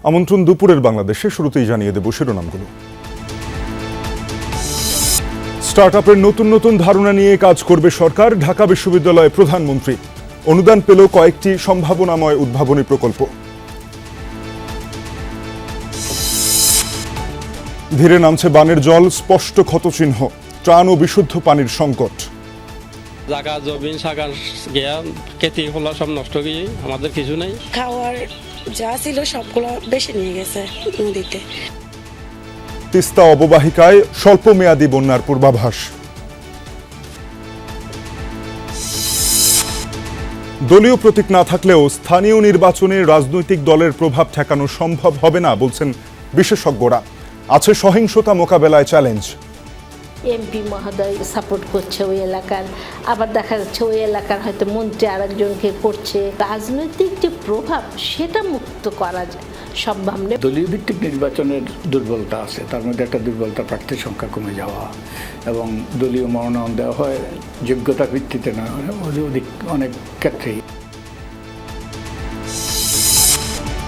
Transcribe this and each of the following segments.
আমন্ত্রণ দুপুরের বাংলাদেশে। শুরুতেই জানিয়ে দেব শিরোনামগুলো। স্টার্টআপের নতুন নতুন ধারণা নিয়ে কাজ করবে সরকার, ঢাকা বিশ্ববিদ্যালয়ে প্রধানমন্ত্রী। অনুদান পেল কয়েকটি সম্ভাবনাময় উদ্ভাবনী প্রকল্প। ধীরে নামছে বানের জল, স্পষ্ট ক্ষতচিহ্ন। ত্রাণ ও বিশুদ্ধ পানির সংকট। জায়গা জমিন সাগার গিয়া খেতি খোলা সব নষ্ট গিয়ে আমাদের কিছু নেই। খাওয়ার যা ছিল সবগুলো বেশি নিয়ে গেছে নদীতে। তিস্তা অববাহিকায় স্বল্প মেয়াদী বন্যার পূর্বাভাস। দলীয় প্রতীক না থাকলেও স্থানীয় নির্বাচনে রাজনৈতিক দলের প্রভাব ঠেকানো সম্ভব হবে না বলছেন বিশেষজ্ঞরা। আছে সহিংসতা মোকাবেলায় চ্যালেঞ্জ। এমপি মহোদয় সাপোর্ট করছে ওই এলাকার, আবার দেখা যাচ্ছে ওই এলাকার হয়তো মন্ত্রী আরেকজনকে করছে। রাজনৈতিক যে প্রভাব সেটা মুক্ত করা যায় সম্ভব নেই। দলীয় ভিত্তিক নির্বাচনের দুর্বলতা আছে, তার মধ্যে একটা দুর্বলতা প্রার্থীর সংখ্যা কমে যাওয়া এবং দলীয় মনোনয়ন দেওয়া হয় যোগ্যতার ভিত্তিতে না, অনেক ক্ষেত্রেই।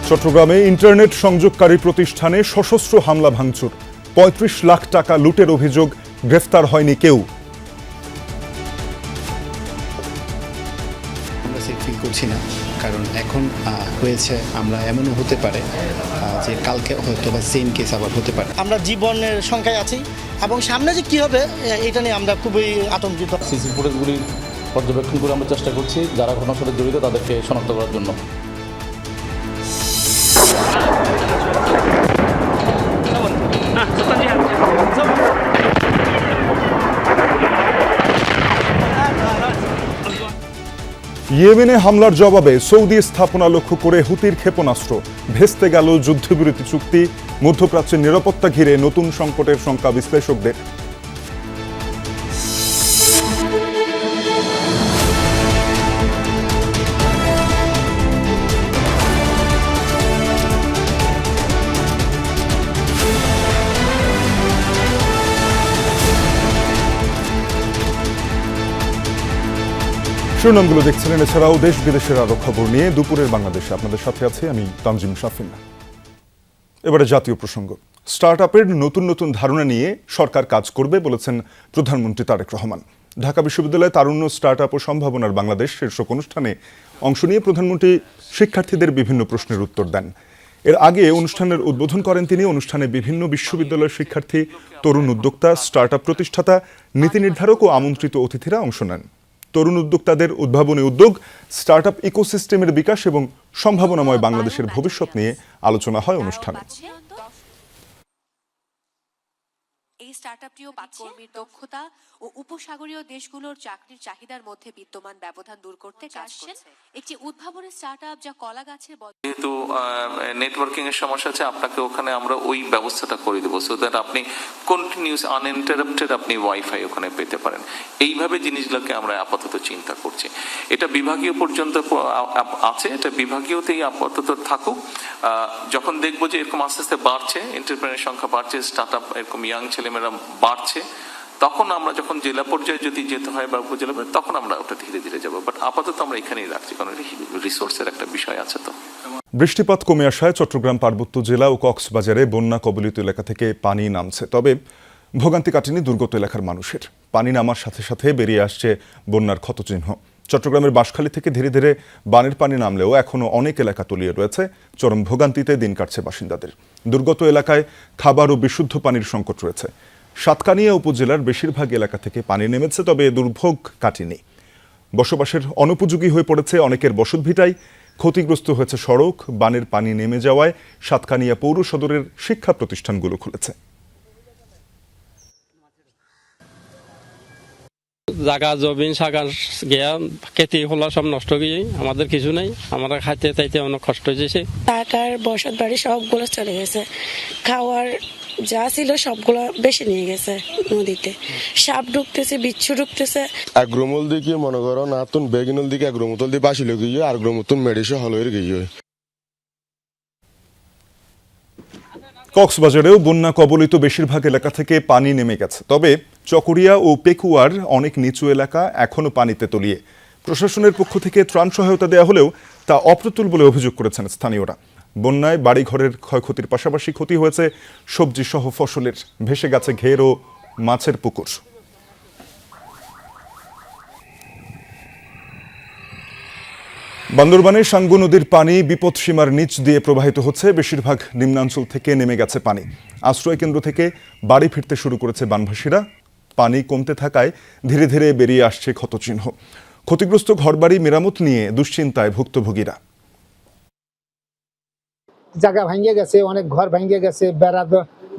চট্টগ্রামে ইন্টারনেট সংযোগকারী প্রতিষ্ঠানে সশস্ত্র হামলা ভাঙচুর, ৩৫ লাখ টাকা লুটের অভিযোগ, গ্রেফতার হয়নি কেউ। আমরা সেফ ফিল করছি না, কারণ এখন হয়েছে আমরা এমনও হতে পারে যে কালকে হয়তো বা সেম কেস আবার হতে পারে। আমরা জীবনের সংখ্যায় আছি এবং সামনে যে কী হবে এটা নিয়ে আমরা খুবই আতঙ্কিত। সিসি ফুটেজগুলি পর্যবেক্ষণ করে আমরা চেষ্টা করছি যারা ঘটনার সাথে জড়িত তাদেরকে শনাক্ত করার জন্য। ইয়েমেনে হামলার জবাবে সৌদি স্থাপনা লক্ষ্য করে হুতির ক্ষেপণাস্ত্র, ভেস্তে গেল যুদ্ধবিরতি চুক্তি। মধ্যপ্রাচ্যের নিরাপত্তা ঘিরে নতুন সংকটের শঙ্কা বিশ্লেষকদের। শিরোনামগুলো দেখছিলেন। এছাড়াও দেশ বিদেশের আরো খবর নিয়ে দুপুরের বাংলাদেশে আপনাদের সাথে আছি আমি তানজিম শাফিন। এবারে জাতীয় প্রসঙ্গ। স্টার্টআপের নতুন নতুন ধারণা নিয়ে সরকার কাজ করবে বলেছেন প্রধানমন্ত্রী তারেক রহমান। ঢাকা বিশ্ববিদ্যালয়ে তারুণ্য স্টার্টআপ ও সম্ভাবনার বাংলাদেশ শীর্ষক অনুষ্ঠানে অংশ নিয়ে প্রধানমন্ত্রী শিক্ষার্থীদের বিভিন্ন প্রশ্নের উত্তর দেন। এর আগে অনুষ্ঠানের উদ্বোধন করেন তিনি। অনুষ্ঠানে বিভিন্ন বিশ্ববিদ্যালয়ের শিক্ষার্থী, তরুণ উদ্যোক্তা, স্টার্টআপ প্রতিষ্ঠাতা, নীতি নির্ধারক ও আমন্ত্রিত অতিথিরা অংশ নেন। তরুণ উদ্যোক্তাদের উদ্ভাবনী উদ্যোগ, স্টার্টআপ ইকোসিস্টেমের বিকাশ এবং সম্ভাবনাময় বাংলাদেশের ভবিষ্যৎ নিয়ে আলোচনা হয় অনুষ্ঠানে। এই স্টার্টআপটিও কর্মীর দক্ষতা ও উপসাগরীয় দেশগুলোর চাকরির চাহিদার মধ্যে বিদ্যমান ব্যবধান দূর করতে কাজ করছে। একটি উদ্ভাবনী স্টার্টআপ যা কলা গাছের যেহেতু নেটওয়ার্কিং এর সমস্যা আছে, আপনাকে ওখানে আমরা ওই ব্যবস্থাটা করে দেবো, সো দ্যাট আপনি কন্টিনিউস আনইন্টারাপ্টেড আপনি ওয়াইফাই ওখানে পেতে পারেন। এইভাবে জিনিসগুলোকে আমরা আপাতত চিন্তা করছি। এটা বিভাগীয় পর্যন্ত আছে, এটা বিভাগীয়তেই আপাতত থাকুক। যখন দেখবো যে এরকম আস্তে আস্তে বাড়ছে, এন্টারপ্রেনার সংখ্যা বাড়ছে, স্টার্টআপ এরকম ইয়াং ছেলেমেয়েরা বাড়ছে, তখন আমরা যখন জেলা পর্যায়ে যদি যেতে হয় বা উপজেলা পর্যায়ে, তখন আমরা ওটা ধীরে ধীরে যাবো। বাট আপাতত আমরা এখানেই রাখছি, কারণ রিসোর্সের একটা বিষয় আছে। তো বৃষ্টিপাত কমে আসায় চট্টগ্রাম পার্বত্য জেলা ও কক্সবাজারে বন্যা কবলিত এলাকা থেকে পানি নামছে। তবে ভোগান্তি কাটেনি দুর্গত এলাকার মানুষের। পানি নামার সাথে সাথে বেরিয়ে আসছে বন্যার ক্ষতচিহ্ন। চট্টগ্রামের বাঁশখালী থেকে ধীরে ধীরে বানের পানি নামলেও এখনও অনেক এলাকা তলিয়ে রয়েছে। চরম ভোগান্তিতে দিন কাটছে বাসিন্দাদের। দুর্গত এলাকায় খাবার ও বিশুদ্ধ পানির সংকট রয়েছে। সাতকানিয়া উপজেলার বেশিরভাগ এলাকা থেকে পানি নেমেছে, তবে দুর্ভোগ কাটেনি। বসবাসের অনুপযোগী হয়ে পড়েছে অনেকের বসতভিটাই। ক্ষতিগ্রস্ত হয়েছে সড়ক। বানের পানি নেমে যাওয়ায় সাতকানিয়া পৌর সদরের শিক্ষা প্রতিষ্ঠানগুলো খুলেছে। জায়গা জমিন সাগার গিয়া খেতি খোলা সব নষ্ট গিয়ে আমাদের কিছু নেই। আমরা খাইতে চাইতে অনেক কষ্ট হয়েছে। টাকার বসত বাড়ি সবগুলো চলে গেছে। খাওয়ার যা ছিল সবগুলো বেশি নিয়ে গেছে নদীতে। সাপ ঢুকতেছে, বিচ্ছু ঢুকতেছে। আগ্রমল দিকে মনে করো নাতুন বেগিনল দিকে আগ্রমতল দিয়ে বাসিল গিয়ে আর আগ্রমতন মেডিসে হলয়ের গিয়ে। কক্সবাজারেও বন্যা কবলিত বেশিরভাগ এলাকা থেকে পানি নেমে গেছে, তবে চকরিয়া ও পেকুয়ার অনেক নিচু এলাকা এখনো পানিতে তলিয়ে। প্রশাসনের পক্ষ থেকে ত্রাণ সহায়তা দেওয়া হলেও তা অপ্রতুল বলে অভিযোগ করেছেন স্থানীয়রা। বন্যায় বাড়িঘরের ক্ষয়ক্ষতির পাশাপাশি ক্ষতি হয়েছে সবজি সহ ফসলের, ভেসে গেছে ঘের ও মাছের পুকুর। বান্দরবানের সাঙ্গু নদীর পানি বিপদসীমার নিচ দিয়ে প্রবাহিত হচ্ছে। বেশিরভাগ নিম্নাঞ্চল থেকে নেমে গেছে পানি। আশ্রয় কেন্দ্র থেকে বাড়ি ফিরতে শুরু করেছে বানভাসীরা। পানি কমতে থাকায় ধীরে ধীরে বেরিয়ে আসছে ক্ষতচিহ্ন। ক্ষতিগ্রস্ত ঘরবাড়ি মেরামত নিয়ে দুশ্চিন্তায় ভুক্তভোগীরা। জায়গা ভাঙিয়ে গেছে, অনেক ঘর ভাঙিয়ে গেছে,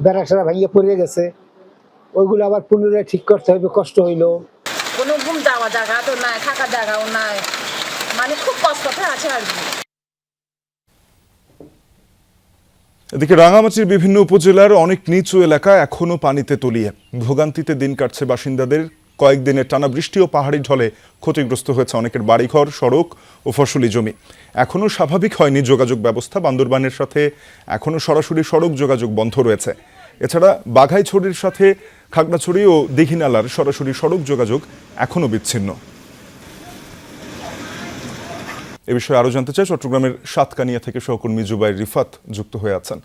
বেড়া সেরা ভাঙিয়ে পড়ে গেছে, ওইগুলো আবার পুনরায় ঠিক করতে হবে, কষ্ট হইলো। কোনো ঘুম দেওয়া জায়গা তো নাই, থাকার জায়গাও নাই, মানে খুব কষ্টতে আছে আর কি। এদিকে রাঙামাটির বিভিন্ন উপজেলার অনেক নিচু এলাকা এখনো পানিতে তলিয়ে। ভোগান্তিতে দিন কাটছে বাসিন্দাদের। কয়েকদিনের টানা বৃষ্টি ও পাহাড়ি ঢলে ক্ষতিগ্রস্ত হয়েছে অনেকের বাড়িঘর, সড়ক ও ফসলি জমি। এখনো স্বাভাবিক হয়নি যোগাযোগ ব্যবস্থা। বান্দরবানের সাথে এখনো সরাসরি সড়ক যোগাযোগ বন্ধ রয়েছে। এছাড়া বাঘাইছড়ির সাথে খাগড়াছড়ি ও দীঘিনালার সরাসরি সড়ক যোগাযোগ এখনো বিচ্ছিন্ন। এ বিষয়ে আরো জানতে চাই চট্টগ্রামের সাতকানিয়া থেকে সহকর্মী জুবাইর রিফাত যুক্ত হয়ে আছেন।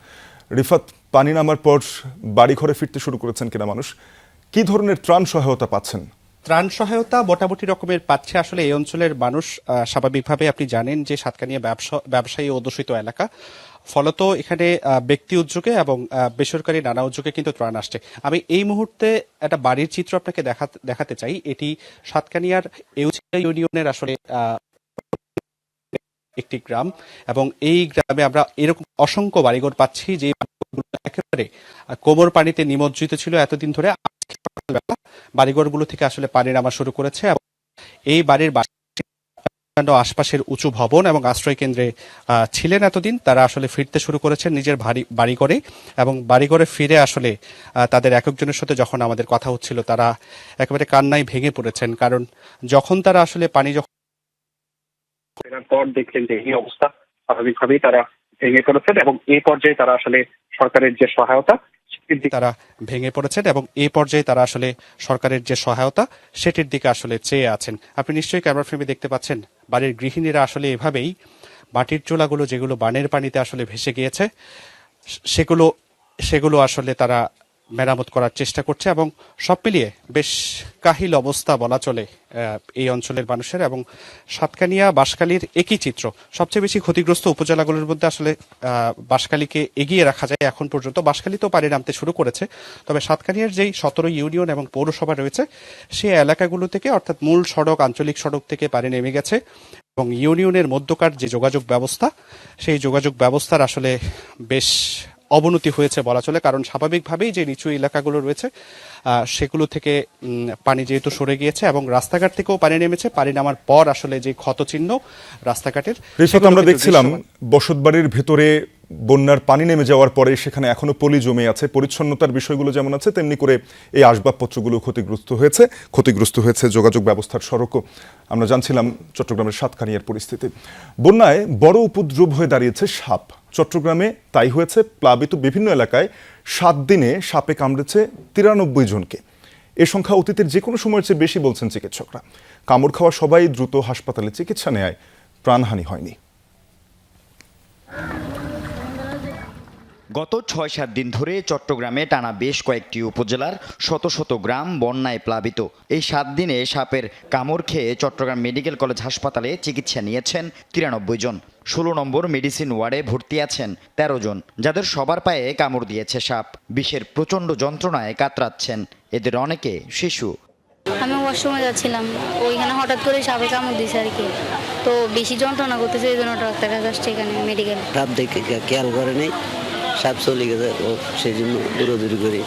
রিফাত, পানি নামার পর বাড়িঘরে ফিরতে শুরু করেছেন কিনা মানুষ? কি ধরনের ত্রাণ সহায়তা পাচ্ছেন? ত্রাণ সহায়তা মোটামুটি রকমের পাচ্ছে আসলে এই অঞ্চলের মানুষ। স্বাভাবিকভাবে আপনি জানেন যে সাতকানিয়া ব্যবসায়ী অধ্যুষিত এলাকা, ফলত এখানে ব্যক্তি উদ্যোগে এবং বেসরকারি নানা উদ্যোগে কিন্তু ত্রাণ আসছে। আমি এই মুহূর্তে একটা বাড়ির চিত্র আপনাকে দেখাতে চাই। এটি সাতকানিয়ার এউচিয়া ইউনিয়নের আসলে একটি গ্রাম, এবং এই গ্রামে আমরা এরকম অসংখ্য বাড়িঘর পাচ্ছি যে একেবারে কোমর পানিতে নিমজ্জিত ছিল এতদিন ধরে। বাড়িঘরগুলো থেকে আসলে পানি নামা শুরু করেছে এবং এই বাড়ির আশপাশের উঁচু ভবন এবং আশ্রয় কেন্দ্রে ছিলেন এতদিন, তারা আসলে ফিরতে শুরু করেছেন নিজের বাড়িঘরে। এবং বাড়িঘরে ফিরে আসলে তাদের এক একজনের সাথে যখন আমাদের কথা হচ্ছিল, তারা একেবারে কান্নায় ভেঙে পড়েছেন। কারণ যখন তারা আসলে পানি পর দেখলেন যে এই অবস্থা, স্বাভাবিকভাবেই তারা ভেঙে পড়েছেন এবং এই পর্যায়ে তারা আসলে সরকারের যে সহায়তা সেটির দিকে আসলে চেয়ে আছেন। আপনি নিশ্চয়ই ক্যামেরা ফ্রেমে দেখতে পাচ্ছেন বাড়ির গৃহিণীরা আসলে এভাবেই মাটির চুলাগুলো যেগুলো বানের পানিতে আসলে ভেসে গিয়েছে সেগুলো আসলে তারা মেরামত করার চেষ্টা করছে। এবং সব মিলিয়ে বেশ কাহিল অবস্থা বলা চলে এই অঞ্চলের মানুষের। এবং সাতকানিয়া, বাঁশখালীর একই চিত্র। সবচেয়ে বেশি ক্ষতিগ্রস্ত উপজেলাগুলোর মধ্যে আসলে বাঁশখালীকে এগিয়ে রাখা যায় এখন পর্যন্ত। বাঁশখালীতেও পানি নামতে শুরু করেছে, তবে সাতকানিয়ার যেই 17 ইউনিয়ন এবং পৌরসভা রয়েছে সেই এলাকাগুলো থেকে, অর্থাৎ মূল সড়ক, আঞ্চলিক সড়ক থেকে পানি নেমে গেছে। এবং ইউনিয়নের মধ্যকার যে যোগাযোগ ব্যবস্থা, সেই যোগাযোগ ব্যবস্থার আসলে বেশ অবনতি হয়েছে বলা চলে। কারণ স্বাভাবিকভাবেই যে নিচু এলাকাগুলো রয়েছে সেগুলো থেকে পানি যেহেতু সরে গিয়েছে এবং রাস্তাঘাট থেকেও পানি নেমেছে, পানি নামার পর আসলে যে ক্ষতচিহ্ন রাস্তাঘাটের, আমরা দেখছিলাম বসতবাড়ির ভেতরে বন্যার পানি নেমে যাওয়ার পরে সেখানে এখনো পলি জমে আছে। পরিচ্ছন্নতার বিষয়গুলো যেমন আছে, তেমনি করে এই আসবাবপত্রগুলো ক্ষতিগ্রস্ত হয়েছে যোগাযোগ ব্যবস্থার সড়কও। আমরা জানছিলাম চট্টগ্রামের সাতকানিয়ার পরিস্থিতি। বন্যায় বড় উপদ্রব হয়ে দাঁড়িয়েছে সাপ। চট্টগ্রামে তাই হয়েছে। প্লাবিত বিভিন্ন এলাকায় 7 দিনে সাপে কামড়েছে 93 জনকে। এ সংখ্যা অতীতের যে কোনো সময়ের চেয়ে বেশি বলছেন চিকিৎসকরা। কামড় খাওয়া সবাই দ্রুত হাসপাতালে চিকিৎসা নেয়, প্রাণহানি হয়নি। গত 6-7 দিন ধরে চট্টগ্রামে টানা বেশ কয়েকটি উপজেলার শত শত গ্রাম বন্যায় প্লাবিত। এই 7 দিনে সাপের কামড় খেয়ে চট্টগ্রাম মেডিকেল কলেজ হাসপাতালে চিকিৎসা নিয়েছেন 93 জন। 16 নম্বর মেডিসিন ওয়ার্ডে ভর্তি আছেন 13 জন, যাদের সবার পায়ে কামড় দিয়েছে সাপ। বিষের প্রচণ্ড যন্ত্রণায় কাতরাচ্ছেন এদের অনেকে শিশু। আমি ওয়াশরুমে যাচ্ছিলাম, ওইখানে হঠাৎ করে সাপে কামড় দিয়েছে আর কি, তো বেশি যন্ত্রণা করতেছে, এই জন্য ডাক্তার কাছে আসছে এখানে মেডিকেল। সাপ দেখে খেয়াল করে নেই, সাপ চলে গেছে, ও সেই জন্য দূরদূরি করে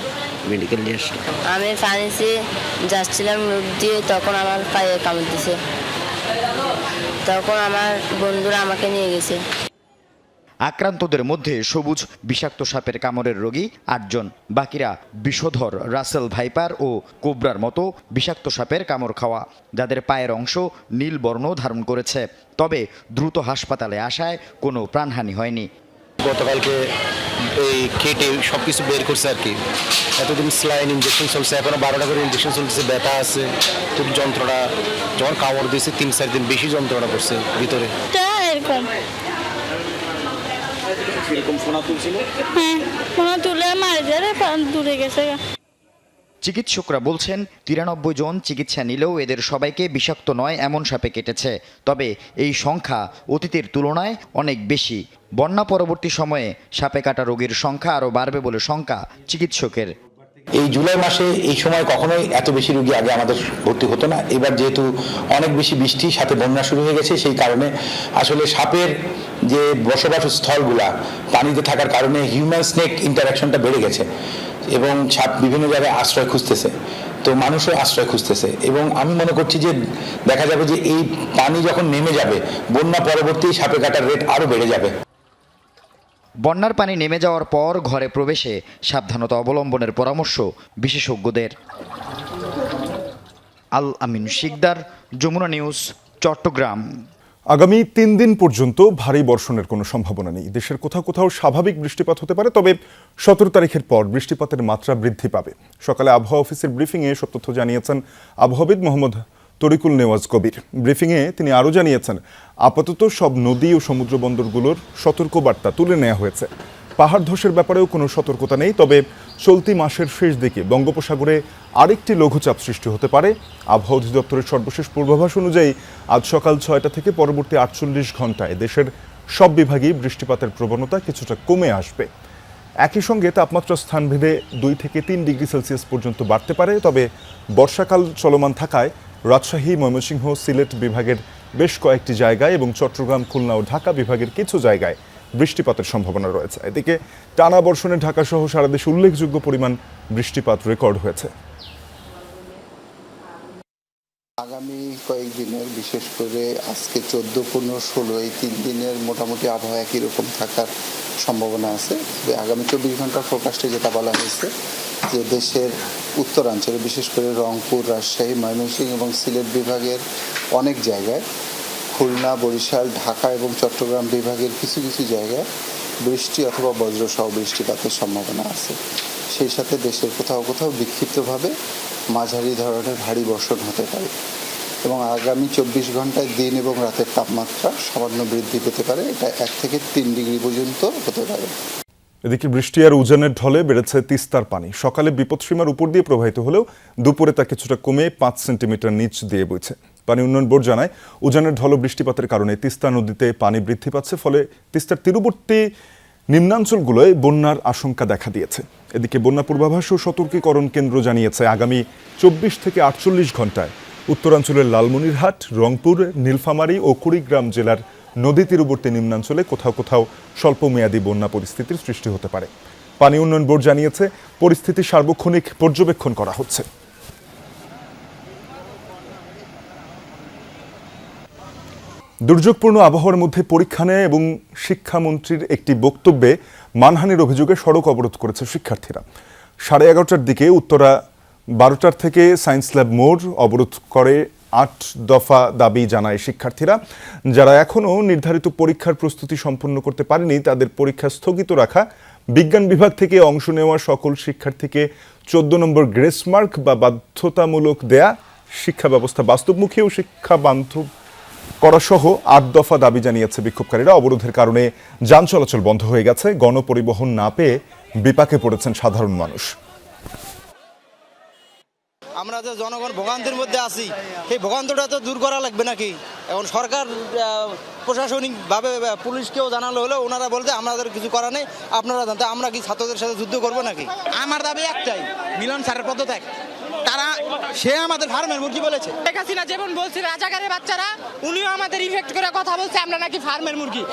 মেডিকেল নিয়ে আসলো। আমি ফার্মেসি যাচ্ছিলাম রোদ দিয়ে, তখন আমার পায়ে কামড় দিয়েছে, তখন আমার বন্ধুরা আমাকে নিয়ে গেছে। আক্রান্তদের মধ্যে সবুজ বিষাক্ত সাপের কামড়ের রোগী 8 জন, বাকিরা বিষধর রাসেল ভাইপার ও কোবরার মতো বিষাক্ত সাপের কামড় খাওয়া, যাদের পায়ের অংশ নীল বর্ণ ধারণ করেছে। তবে দ্রুত হাসপাতালে আসায় কোনো প্রাণহানি হয়নি। গতকালকে এই কেটে সব কিছু বের করছে আর কি। এতদিন স্লাইন ইঞ্জেকশন চলছে, এখনো 12টা করে ইঞ্জেকশন চলছে, ব্যথা আছে, খুব যন্ত্রণা। যখন কামড় দিয়েছে 3-4 দিন বেশি যন্ত্রণা করছে ভিতরে। এরকম ফোনা তুলছিল? হ্যাঁ, ফোনা তুলে মারি ধরে দূরে গেছে। চিকিৎসকরা বলছেন 93 জন চিকিৎসা নিলেও এদের সবাইকে বিষাক্ত নয় এমন সাপে কেটেছে। তবে এই সংখ্যা অতীতের তুলনায় অনেক বেশি। বন্যা পরবর্তী সময়ে সাপে কাটা রোগীর সংখ্যা আরও বাড়বে বলে শঙ্কা চিকিৎসকের। এই জুলাই মাসে এই সময় কখনোই এত বেশি রোগী আগে আমাদের ভর্তি হতো না। এবার যেহেতু অনেক বেশি বৃষ্টি সাথে বন্যা শুরু হয়ে গেছে, সেই কারণে আসলে সাপের যে বসবাস স্থলগুলা পানিতে থাকার কারণে হিউম্যান স্নেক ইন্টারাকশনটা বেড়ে গেছে এবং সাপ বিভিন্ন জায়গায় আশ্রয় খুঁজতেছে, তো মানুষও আশ্রয় খুঁজতেছে। এবং আমি মনে করছি যে দেখা যাবে যে এই পানি যখন নেমে যাবে, বন্যা পরবর্তী সাপে কাটার রেট আরও বেড়ে যাবে। বন্যার পানি নেমে যাওয়ার পর ঘরে প্রবেশে সাবধানতা অবলম্বনের পরামর্শ বিশেষজ্ঞদের। আল আমিন শিকদার, যমুনা নিউজ, চট্টগ্রাম। আগামী 3 দিন পর্যন্ত ভারী বর্ষণের কোনো সম্ভাবনা নেই। দেশের কোথাও কোথাও স্বাভাবিক বৃষ্টিপাত হতে পারে, তবে 17 তারিখের পর বৃষ্টিপাতের মাত্রা বৃদ্ধি পাবে। সকালে আবহাওয়া অফিসের ব্রিফিংয়ে সব তথ্য জানিয়েছেন আবহাওয়াবিদ মোহাম্মদ তরিকুল নেওয়াজ কবির। ব্রিফিংয়ে তিনি আরও জানিয়েছেন, আপাতত সব নদী ও সমুদ্র বন্দরগুলোর সতর্কবার্তা তুলে নেওয়া হয়েছে। পাহাড় ধসের ব্যাপারেও কোনো সতর্কতা নেই, তবে চলতি মাসের শেষ দিকে বঙ্গোপসাগরে আরেকটি লঘুচাপ সৃষ্টি হতে পারে। আবহাওয়া অধিদপ্তরের সর্বশেষ পূর্বাভাস অনুযায়ী আজ সকাল 6টা থেকে পরবর্তী 48 ঘন্টায় দেশের সব বিভাগেই বৃষ্টিপাতের প্রবণতা কিছুটা কমে আসবে। একই সঙ্গে তাপমাত্রা স্থানভেদে 2 থেকে 3 ডিগ্রি সেলসিয়াস পর্যন্ত বাড়তে পারে। তবে বর্ষাকাল চলমান থাকায় রাজশাহী, ময়মনসিংহ, সিলেট বিভাগের বেশ কয়েকটি জায়গায় এবং চট্টগ্রাম, খুলনা ও ঢাকা বিভাগের কিছু জায়গায় বৃষ্টিপাতের সম্ভাবনা রয়েছে। এদিকে টানা বর্ষণে ঢাকাসহ সারা দেশে উল্লেখযোগ্য পরিমাণ বৃষ্টিপাত রেকর্ড হয়েছে। আগামী কয়েকদিনের, বিশেষ করে আজকে 14, 15, 16 এই 3 দিনের মোটামুটি আবহাওয়া একই রকম থাকার সম্ভাবনা আছে। আগামী 24 ঘন্টার ফোরকাস্টে যেটা বলা হয়েছে যে দেশের উত্তরাঞ্চলে, বিশেষ করে রংপুর, রাজশাহী, ময়মনসিংহ এবং সিলেট বিভাগের অনেক জায়গায়, খুলনা, বরিশাল, ঢাকা এবং চট্টগ্রাম বিভাগের কিছু কিছু জায়গায় বৃষ্টি অথবা বজ্রসহ বৃষ্টিপাতের সম্ভাবনা আছে। সেই সাথে দেশের কোথাও কোথাও বিক্ষিপ্তভাবে মাঝারি ধরনের ভারী বর্ষণ হতে পারে এবং আগামী 24 ঘন্টায় দিন এবং রাতের তাপমাত্রা সামান্য বৃদ্ধি পেতে পারে। এটা 1 থেকে 3 ডিগ্রি পর্যন্ত হতে পারে। এদিকে বৃষ্টি আর উজানের ঢলে বেড়েছে তিস্তার পানি। সকালে বিপদসীমার উপর দিয়ে প্রবাহিত হলেও দুপুরে তা কিছুটা কমে 5 সেন্টিমিটার নিচ দিয়ে বইছে। পানি উন্নয়ন বোর্ড জানায়, উজানের ঢল ও বৃষ্টিপাতের কারণে তিস্তা নদীতে পানি বৃদ্ধি পাচ্ছে, ফলে তিস্তার তীরবর্তী নিম্নাঞ্চলগুলোয় বন্যার আশঙ্কা দেখা দিয়েছে। এদিকে বন্যা পূর্বাভাস ও সতর্কীকরণ কেন্দ্র জানিয়েছে, আগামী 24 থেকে 48 ঘন্টায় উত্তরাঞ্চলের লালমনিরহাট, রংপুর, নীলফামারী ও কুড়িগ্রাম জেলার নদী তীরবর্তী নিম্নাঞ্চলে কোথাও কোথাও স্বল্পমেয়াদী বন্যা পরিস্থিতির সৃষ্টি হতে পারে। পানি উন্নয়ন বোর্ড জানিয়েছে, পরিস্থিতি সার্বক্ষণিক পর্যবেক্ষণ করা হচ্ছে। দুর্যোগপূর্ণ আবহাওয়ার মধ্যে পরীক্ষা নেয় এবং শিক্ষামন্ত্রীর একটি বক্তব্যে মানহানির অভিযোগে সড়ক অবরোধ করেছে শিক্ষার্থীরা। 11:30টার দিকে উত্তরা 12টার থেকে সায়েন্স ল্যাব মোড় অবরোধ করে 8 দফা দাবি জানায় শিক্ষার্থীরা। যারা এখনও নির্ধারিত পরীক্ষার প্রস্তুতি সম্পন্ন করতে পারেনি তাদের পরীক্ষা স্থগিত রাখা, বিজ্ঞান বিভাগ থেকে অংশ নেওয়া সকল শিক্ষার্থীকে 14 নম্বর গ্রেস মার্ক বা বাধ্যতামূলক দেয়া, শিক্ষা ব্যবস্থা বাস্তবমুখী ও শিক্ষা বান্ধব করা সহ 8 দফা দাবি জানিয়েছে বিক্ষোভকারীরা। অবরোধের কারণে যান চলাচল বন্ধ হয়ে গেছে। গণপরিবহন না পেয়ে বিপাকে পড়েছেন সাধারণ মানুষ। আমরা যে জনগণ ভোগান্তির মধ্যে আছি, এই ভোগান্তটা তো দূর করা লাগবে নাকি? এখন সরকার প্রশাসনিকভাবে পুলিশকেও জানালো হলো, ওনারা বলতে আমাদের কিছু করা নেই, আপনারা জানতে আমরা কি ছাত্রদের সাথে যুদ্ধ করবো নাকি? আমার দাবি একটাই, মিলন স্যারের পদত্যাগ। তারা সে আমাদের ফার্মের মুরগি বলেছে। শেখ হাসিনা যেমন বলছে রাজাকারের বাচ্চারা, উনিও আমাদের ইফেক্ট করে কথা বলছে আমরা নাকি ফার্মের মুরগি।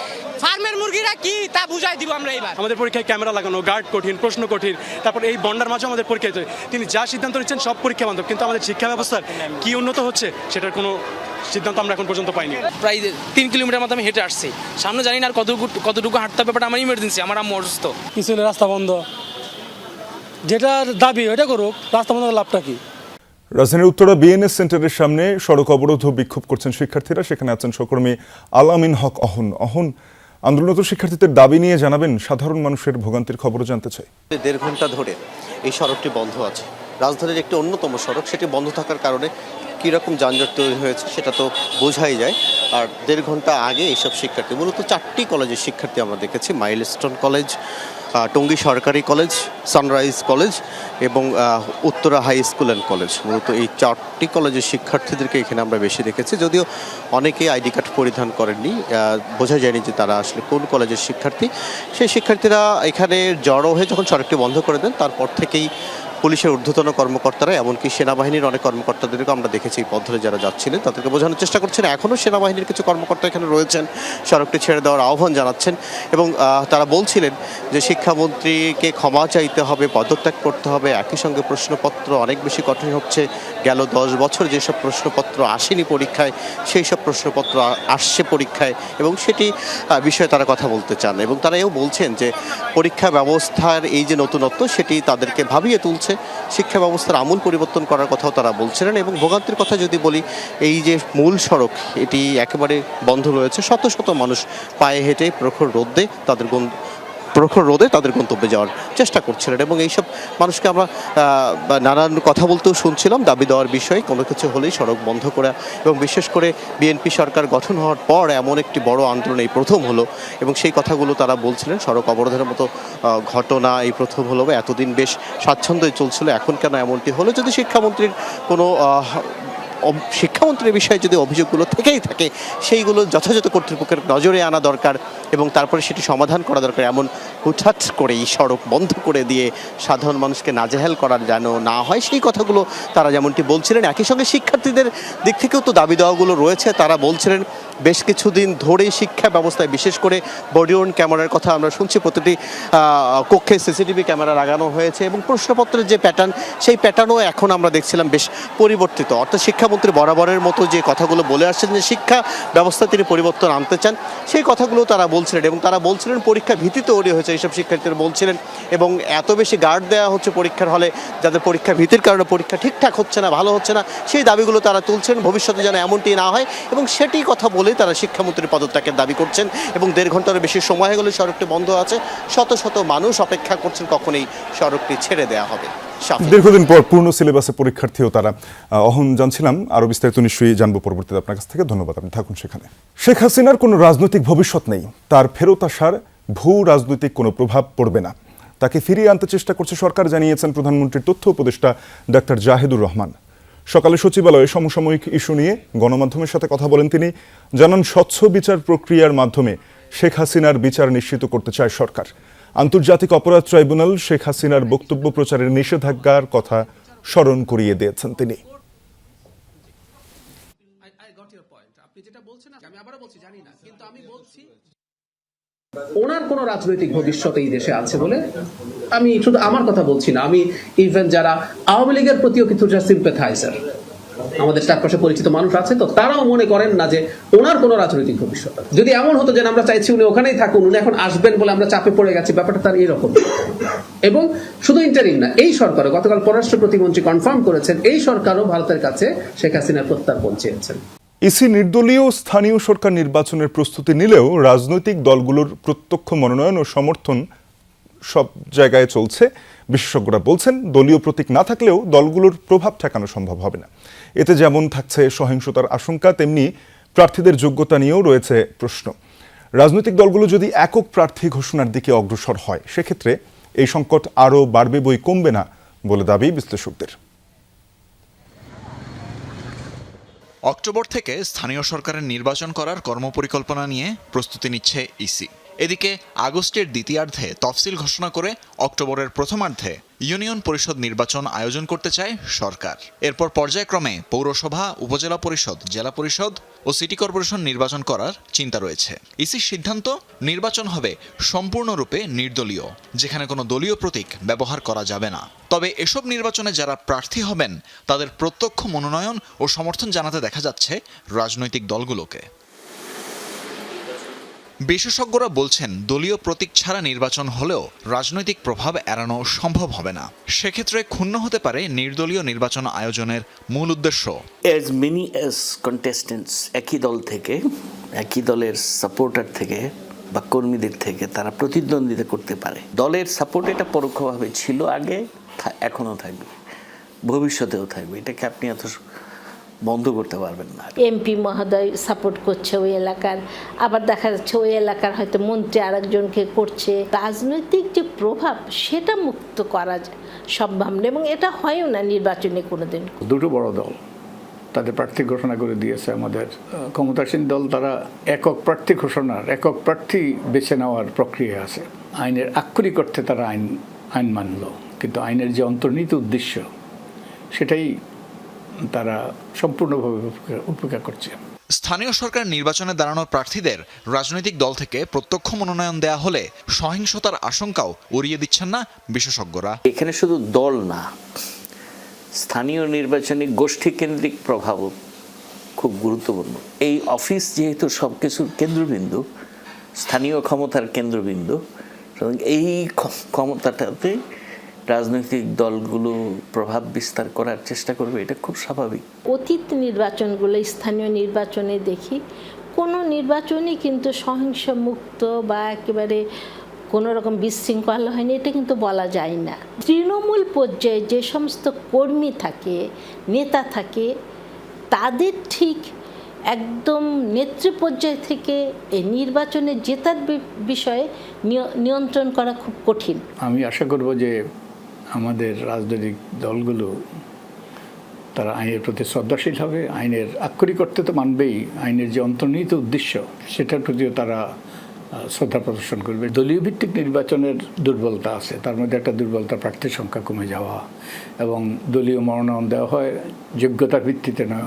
ফার্মের মুরগিরা কি তা বুঝাই দিব আমরা এবার। আমাদের পরীক্ষায় ক্যামেরা লাগানো, গার্ড কঠিন, প্রশ্ন কঠিন, তারপর এই বন্ডার মাঝে আমাদের পরীক্ষা হচ্ছে। তিনি যা সিদ্ধান্ত নিচ্ছেন সব পরীক্ষা বান্ধব, কিন্তু আমাদের শিক্ষা ব্যবস্থার কি উন্নত হচ্ছে সেটার কোনো সিদ্ধান্ত আমরা এখন পর্যন্ত পাইনি। প্রায় 3 কিলোমিটার মতো আমি হেঁটে আসছি, সামনে জানি না আর কতটুকু হাঁটতে হবে। ব্যাপারটা আমার ইমার্জেন্সি, আমার আম্মু অসুস্থ। কিছু রাস্তা বন্ধ, যেটার দাবি ওইটা করুক, রাস্তা বন্ধ লাভটা কি? রাজধানীর উত্তরা বিএনএস সেন্টারের সামনে সড়ক অবরোধ ও বিক্ষোভ করছেন শিক্ষার্থীরা। সেখানে আছেন সহকর্মী আল আমিন হক অহন। আন্দোলনরত শিক্ষার্থীদের দাবি নিয়ে জানাবেন, সাধারণ মানুষের ভোগান্তির খবরও জানতে চাই। 1.5 ঘন্টা ধরে এই সড়কটি বন্ধ আছে। রাজধানীর একটি অন্যতম সড়ক, সেটি বন্ধ থাকার কারণে কীরকম যানজট তৈরি হয়েছে সেটা তো বোঝাই যায়। আর 1.5 ঘন্টা আগে এইসব শিক্ষার্থী, মূলত 4টি কলেজের শিক্ষার্থী আমরা দেখেছি, মাইলস্টোন কলেজ, টঙ্গী সরকারি কলেজ, সানরাইজ কলেজ এবং Uttara high school and college, মূলত এই 4টি কলেজের শিক্ষার্থীদেরকে এখানে আমরা বেশি দেখেছি। যদিও অনেকেই আইডি কার্ড পরিধান করেননি, বোঝা যায়নি যে তারা আসলে কোন কলেজের শিক্ষার্থী। সেই শিক্ষার্থীরা এখানে জড়ো হয়ে যখন সড়কটি বন্ধ করে দেন, তারপর থেকেই পুলিশের ঊর্ধ্বতন কর্মকর্তারা, এমনকি সেনাবাহিনীর অনেক কর্মকর্তাদেরকে আমরা দেখেছি এই পথ ধরে যারা যাচ্ছিলেন তাদেরকে বোঝানোর চেষ্টা করছেন। এখনও সেনাবাহিনীর কিছু কর্মকর্তা এখানে রয়েছেন, সড়কটি ছেড়ে দেওয়ার আহ্বান জানাচ্ছেন এবং তারা বলছিলেন যে শিক্ষামন্ত্রীকে ক্ষমা চাইতে হবে, পদত্যাগ করতে হবে। একই সঙ্গে প্রশ্নপত্র অনেক বেশি কঠিন হচ্ছে। গেল 10 বছর যেসব প্রশ্নপত্র আসেনি পরীক্ষায়, সেই সব প্রশ্নপত্র আসছে পরীক্ষায় এবং সেটি বিষয়ে তারা কথা বলতে চান। এবং তারা এও বলছেন যে পরীক্ষা ব্যবস্থার এই যে নতুনত্ব, সেটি তাদেরকে ভাবিয়ে তুলছে। শিক্ষা ব্যবস্থার আমূল পরিবর্তন করার কথাও তারা বলছিলেন। এবং ভোগান্তির কথা যদি বলি, এই যে মূল সড়ক এটি একেবারে বন্ধ রয়েছে, শত শত মানুষ পায়ে হেঁটে প্রখর রোদে তাদের গন্তব্যে যাওয়ার চেষ্টা করছিলেন। এবং এইসব মানুষকে আমরা নানান কথা বলতেও শুনছিলাম দাবি দেওয়ার বিষয়ে, কোনো কিছু হলেই সড়ক বন্ধ করা। এবং বিশেষ করে বিএনপি সরকার গঠন হওয়ার পর এমন একটি বড় আন্দোলন এই প্রথম হলো এবং সেই কথাগুলো তারা বলছিলেন। সড়ক অবরোধের মতো ঘটনা এই প্রথম হলো, এতদিন বেশ স্বাচ্ছন্দ্যই চলছিল, এখন কেন এমনটি হলো? যদি শিক্ষামন্ত্রীর বিষয়ে যদি অভিযোগগুলো থেকেই থাকে, সেইগুলো যথাযথ কর্তৃপক্ষের নজরে আনা দরকার এবং তারপরে সেটি সমাধান করা দরকার। এমন হুটহাট করে এই সড়ক বন্ধ করে দিয়ে সাধারণ মানুষকে নাজেহাল করার যেন না হয়, সেই কথাগুলো তারা যেমনটি বলছিলেন। একই সঙ্গে শিক্ষার্থীদের দিক থেকেও তো দাবি দেওয়াগুলো রয়েছে। তারা বলছিলেন বেশ কিছুদিন ধরে শিক্ষা ব্যবস্থায় বিশেষ করে বডি ওয়ার্ন ক্যামেরার কথা আমরা শুনছি, প্রতিটি কক্ষে সিসিটিভি ক্যামেরা লাগানো হয়েছে এবং প্রশ্নপত্রের যে প্যাটার্ন, সেই প্যাটার্নও এখন আমরা দেখছিলাম বেশ পরিবর্তিত। অর্থাৎ শিক্ষামন্ত্রী বরাবরের মতো যে কথাগুলো বলে আসছেন যে শিক্ষা ব্যবস্থা তিনি পরিবর্তন আনতে চান, সেই কথাগুলো তারা বলছিলেন। এবং তারা বলছিলেন পরীক্ষা ভীতি তৈরি হয়েছে, এইসব শিক্ষার্থীরা বলছিলেন, এবং এত বেশি গার্ড দেওয়া হচ্ছে পরীক্ষার হলে, যাদের পরীক্ষা ভীতির কারণে পরীক্ষা ঠিকঠাক হচ্ছে না, ভালো হচ্ছে না, সেই দাবিগুলো তারা তুলছেন। ভবিষ্যতে যেন এমনটি না হয় এবং সেটি কথা বলে তারা শিক্ষামন্ত্রীর পদত্যাগের দাবি করছেন। এবং 1.5 ঘন্টার বেশি সময় হয়ে গেলে সড়কটি বন্ধ আছে, শত শত মানুষ অপেক্ষা করছেন কখন এই সড়কটি ছেড়ে দেওয়া হবে। দীর্ঘদিন পর পূর্ণ সিলেবাসে পরীক্ষার্থীও তারা অহন জানছিলাম। আরও বিস্তারিত নিশ্চয়ই জানবো পরবর্তীতে আপনার কাছ থেকে। ধন্যবাদ, আপনি থাকুন সেখানে। শেখ হাসিনার কোনো রাজনৈতিক ভবিষ্যৎ নেই, তার ফেরত আসার ভূ রাজনৈতিক কোনো প্রভাব পড়বে না, তাকে ফিরিয়ে আনতে চেষ্টা করছে সরকার, জানিয়েছেন প্রধানমন্ত্রীর তথ্য উপদেষ্টা ডাক্তার জাহিদুর রহমান। সকালে সচিবালয়ে সমসাময়িক ইস্যু নিয়ে গণমাধ্যমের সাথে কথা বলেন তিনি। জানান, স্বচ্ছ বিচার প্রক্রিয়ার মাধ্যমে শেখ হাসিনার বিচার নিশ্চিত করতে চায় সরকার। আন্তর্জাতিক অপরাধ ট্রাইব্যুনাল শেখ হাসিনার বক্তব্য প্রচারের নিষেধাজ্ঞার কথা স্মরণ করিয়ে দিয়েছেন তিনি। ওনার কোন রাজনৈতিক ভবিষ্যৎ এই দেশে আছে বলে আমি শুধু আমার কথা বলছি না, আমি ইভেন যারা আওয়ামী লীগের প্রতিও কিছুটা সিম্প্যাথাইজার, আমাদের চারপাশে পরিচিত মানুষ আছে, তো তারাও মনে করেন না যে ওনার কোনো রাজনৈতিক ভবিষ্যৎ আছে। যদি এমন হতো যে আমরা চাইছি উনি ওখানেই থাকুন, উনি এখন আসবেন বলে আমরা চাপে পড়ে গেছি, ব্যাপারটা তার এরকম। এবং শুধু ইন্টারিম না, এই সরকারও, গতকাল পররাষ্ট্র প্রতিমন্ত্রী কনফার্ম করেছেন, এই সরকারও ভারতের কাছে শেখ হাসিনার প্রত্যার্পণ চেয়েছেন। ইসি নির্দলীয় স্থানীয় সরকার নির্বাচনের প্রস্তুতি নিলেও রাজনৈতিক দলগুলোর প্রত্যক্ষ মনোনয়ন ও সমর্থন সব জায়গায় চলছে। বিশেষজ্ঞরা বলছেন, দলীয় প্রতীক না থাকলেও দলগুলোর প্রভাব ঠেকানো সম্ভব হবে না। এতে যেমন থাকছে সহিংসতার আশঙ্কা, তেমনি প্রার্থীদের যোগ্যতা নিয়েও রয়েছে প্রশ্ন। রাজনৈতিক দলগুলো যদি একক প্রার্থী ঘোষণার দিকে অগ্রসর হয়, সেক্ষেত্রে এই সংকট আরও বাড়বে, বই কমবে না বলে দাবি বিশ্লেষকদের। অক্টোবর থেকে স্থানীয় সরকারের নির্বাচন করার কর্মপরিকল্পনা নিয়ে প্রস্তুতি নিচ্ছে ইসি। এদিকে আগস্টের দ্বিতীয়ার্ধে তফসিল ঘোষণা করে অক্টোবরের প্রথমার্ধে ইউনিয়ন পরিষদ নির্বাচন আয়োজন করতে চায় সরকার। এরপর পর্যায়ক্রমে পৌরসভা, উপজেলা পরিষদ, জেলা পরিষদ ও সিটি কর্পোরেশন নির্বাচন করার চিন্তা রয়েছে। ইসির সিদ্ধান্ত, নির্বাচন হবে সম্পূর্ণরূপে নির্দলীয়, যেখানে কোনো দলীয় প্রতীক ব্যবহার করা যাবে না। তবে এসব নির্বাচনে যারা প্রার্থী হবেন তাদের প্রত্যক্ষ মনোনয়ন ও সমর্থন জানাতে দেখা যাচ্ছে রাজনৈতিক দলগুলোকে। বিশেষজ্ঞরা বলছেন, দলীয় প্রতীক ছাড়া নির্বাচন হলেও রাজনৈতিক প্রভাব এড়ানো সম্ভব হবে না। সেক্ষেত্রে ক্ষুণ্ণ হতে পারে নির্দলীয় নির্বাচন আয়োজনের মূল উদ্দেশ্য। এজ মেনি এজ কন্টেস্টেন্টস একই দল থেকে, একই দলের সাপোর্টার থেকে বা কর্মীদের থেকে তারা প্রতিদ্বন্দ্বিতা করতে পারে। দলের সাপোর্ট এটা পরোক্ষভাবে ছিল আগে, এখনও থাকবে। ভবিষ্যতেও থাকবে। এটাকে আপনি এত বন্ধ করতে পারবেন না। এমপি মহোদয় সাপোর্ট করছে ওই এলাকার, আবার দেখা যাচ্ছে ওই এলাকার হয়তো মন্ত্রী আরেকজনকে করছে। রাজনৈতিক যে প্রভাব সেটা মুক্ত করা সম্ভব না, এবং এটা হয়ও না নির্বাচনে কোনোদিন। দুটো বড় দল তাদের প্রার্থী ঘোষণা করে দিয়েছে। আমাদের ক্ষমতাসীন দল তারা একক প্রার্থী ঘোষণার, একক প্রার্থী বেছে নেওয়ার প্রক্রিয়া আছে। আইনের আক্ষরিক অর্থে তারা আইন মানল, কিন্তু আইনের যে অন্তর্নিহিত উদ্দেশ্য সেটাই তারা সম্পূর্ণভাবে উপেক্ষা করছে। স্থানীয় সরকার নির্বাচনে দাঁড়ানো প্রার্থীদের রাজনৈতিক দল থেকে প্রত্যক্ষ মনোনয়ন দেয়া হলে সহিংসতার আশঙ্কাও উড়িয়ে দিচ্ছেন না বিশেষজ্ঞরা। এখানে শুধু দল না, স্থানীয় নির্বাচনে গোষ্ঠী কেন্দ্রিক প্রভাবও খুব গুরুত্বপূর্ণ। এই অফিস যেহেতু সবকিছুর কেন্দ্রবিন্দু, স্থানীয় ক্ষমতার কেন্দ্রবিন্দু, এই ক্ষমতাটাতে রাজনৈতিক দলগুলো প্রভাব বিস্তার করার চেষ্টা করবে, এটা খুব স্বাভাবিক। অতীত নির্বাচনগুলো স্থানীয় নির্বাচনে দেখি কোনো নির্বাচনই কিন্তু সহিংস মুক্ত বা একেবারে কোনো রকম বিশৃঙ্খলা হয়নি, এটা কিন্তু বলা যায় না। তৃণমূল পর্যায়ে যে সমস্ত কর্মী থাকে, নেতা থাকে, তাদের ঠিক একদম নেতৃ পর্যায় থেকে এই নির্বাচনে জেতার বিষয়ে নিয়ন্ত্রণ করা খুব কঠিন। আমি আশা করব যে আমাদের রাজনৈতিক দলগুলো তারা আইনের প্রতি শ্রদ্ধাশীল হবে, আইনের আক্ষরিক অর্থে তো মানবেই, আইনের যে অন্তর্নিহিত উদ্দেশ্য সেটার প্রতিও তারা শ্রদ্ধা প্রদর্শন করবে। দলীয় ভিত্তিক নির্বাচনের দুর্বলতা আছে, তার মধ্যে একটা দুর্বলতা প্রার্থীর সংখ্যা কমে যাওয়া, এবং দলীয় মনোনয়ন দেওয়া হয় যোগ্যতার ভিত্তিতে নয়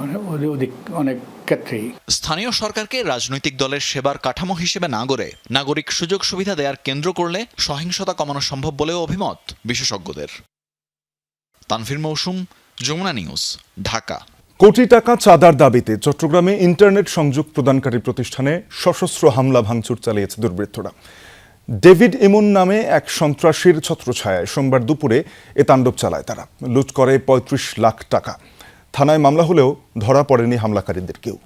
অনেক ক্ষেত্রেই। স্থানীয় সরকারকে রাজনৈতিক দলের সেবার কাঠামো হিসেবে না গড়ে নাগরিক সুযোগ সুবিধা দেওয়ার কেন্দ্র করলে সহিংসতা কমানো সম্ভব বলেও অভিমত বিশেষজ্ঞদের। তানভীর মৌসুম, যমুনা নিউজ, ঢাকা। কোটি টাকা চাঁদার দাবিতে চট্টগ্রামে ইন্টারনেট সংযোগ প্রদানকারী প্রতিষ্ঠানে সশস্ত্র হামলা ভাঙচুর চালিয়েছে দুর্বৃত্তরা। ডেভিড ইমন নামে এক সন্ত্রাসীর ছত্রছায়ায় সোমবার দুপুরে এ তাণ্ডব চালায় তারা। লুট করে ৩৫ লাখ টাকা। থানায় মামলা হলেও ধরা পড়েনি হামলাকারীদের কেউ।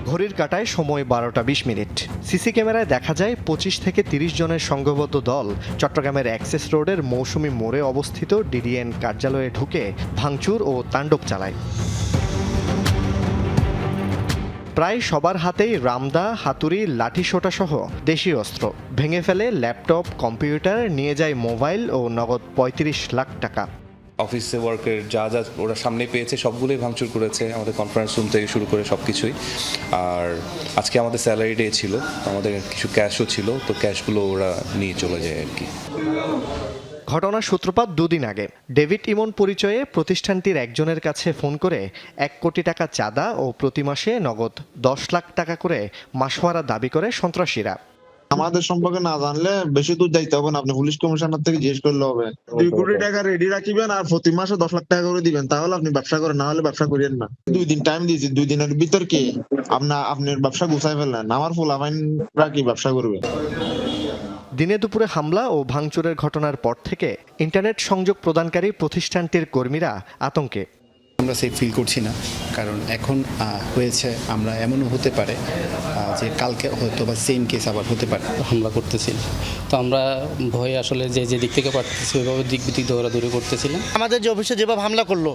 ঘড়ির কাঁটায় সময় 12টা 20 মিনিট। সিসি ক্যামেরায় দেখা যায় 25 থেকে 30 জনের সংঘবদ্ধ দল চট্টগ্রামের অ্যাক্সেস রোডের মৌসুমী মোড়ে অবস্থিত ডিডিএন কার্যালয়ে ঢুকে ভাঙচুর ও তাণ্ডব চালায়। প্রায় সবার হাতেই রামদা, হাতুড়ি, লাঠিসোঁটা সহ দেশীয় অস্ত্র। ভেঙে ফেলে ল্যাপটপ, কম্পিউটার, নিয়ে যায় মোবাইল ও নগদ 35 লাখ টাকা। অফিসে ওয়ার্কের যা যা ওরা সামনে পেয়েছে সবগুলোই ভাঙচুর করেছে, আমাদের কনফারেন্স রুম থেকে শুরু করে সব কিছুই। আর আজকে আমাদের স্যালারি ডে ছিল, আমাদের কিছু ক্যাশও ছিল, তো ক্যাশগুলো ওরা নিয়ে চলে যায় আর কি। ঘটনার সূত্রপাত 2 দিন আগে। ডেভিড ইমন পরিচয়ে প্রতিষ্ঠানটির একজনের কাছে ফোন করে 1 কোটি টাকা চাঁদা ও প্রতি মাসে নগদ 10 লাখ টাকা করে মাসোয়ারা দাবি করে সন্ত্রাসীরা। আমাদের সম্পর্কে না জানলে বেশি দূর যাইতে হবে না, আপনি পুলিশ কমিশনার থেকে জিজ্ঞেস করলে হবে। 2 কোটি টাকা রেডি রাখিবেন আর প্রতি মাসে 10 লাখ টাকা করে দিবেন, তাহলে আপনি ব্যবসা করেন, না হলে ব্যবসা করিয়েন না। 2 দিন টাইম দিয়েছি, 2 দিনের ভিতর কি আপনার ব্যবসা গুছাই ফেললেন, আমার ফুল আইনরা কি ব্যবসা করবে। দিনে দুপুরে হামলা ও ভাঙচুরের ঘটনার পর থেকে ইন্টারনেট সংযোগ প্রদানকারী প্রতিষ্ঠানটির কর্মীরা আতঙ্কে। আমরা সেফ ফিল করছি না, কারণ এখন হয়েছে আমরা এমনও হতে পারে যে কালকে হয়তো বা সেম কেস আবার হতে পারে। হামলা করতেছিল, তো আমরা ভয়ে আসলে যে দিক থেকে পারতেছি ওইভাবে দিক বিদিক দৌড়াদৌড়ি করতেছিলাম। আমাদের যে অফিসে যেভাবে হামলা করলো,